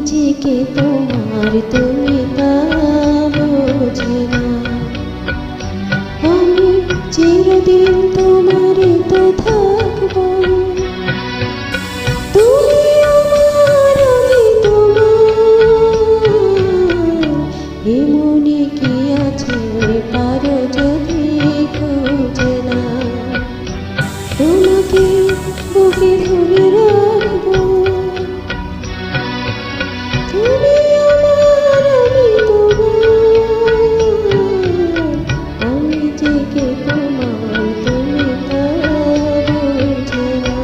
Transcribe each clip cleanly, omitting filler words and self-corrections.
নিজেকে তোমার তুমি তা বোঝে না। আমি চিরদিন তোমারই তো থাকবো, তুমি আমার আমি তোমার। এমনি কি আছে পারো যদি খুঁজে না, তোমাকে বুকে ধরে রাখবো। তুমি আমার আমি তোমার, আমি যে কে তোমার তুমি তা বোঝে না।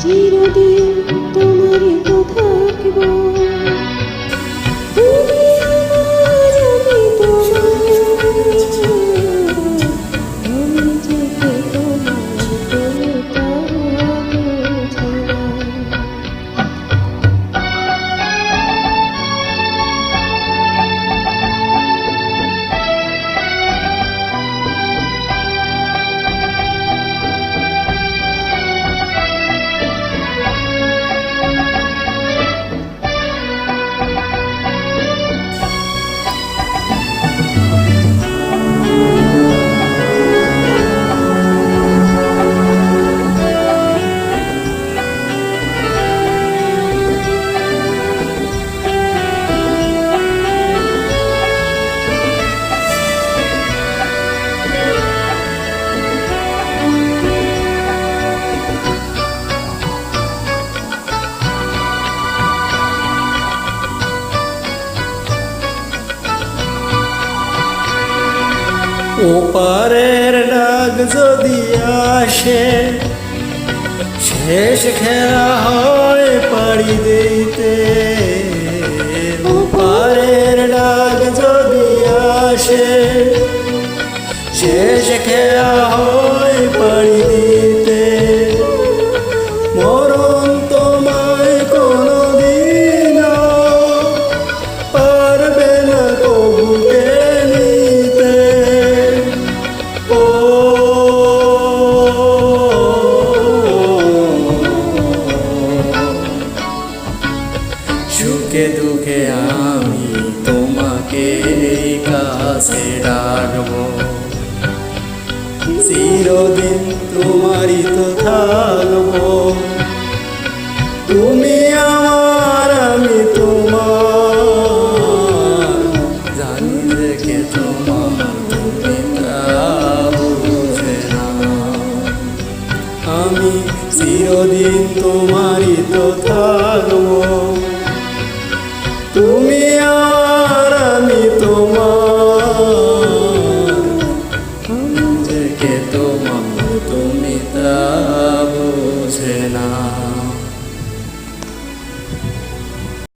চিরদিন তোমারই তো থাকবো, তুমি আমার আমি তোমার। আমি যে কে তোমার তুমি তা বোঝো না। ওপারের ডাক যদি আসে, শেষ খেলা হয় পাড়ি দিতে। ওপারের ডাক যদি আসে, শেষ খেলা হয় পাড়ি দিতে। মরণ তোমায় কোনোদিন পারবে না কবু কেড়ে নিতে। সুখে দুঃখে আমি তোমাকে কাছে ডাকবো, চিরদিন তোমারই তো থাকবো। তুমি আমার আমি তোমার, জানি দেখে তোমার তুমি তা বুঝে না। আমি চিরদিন তোমার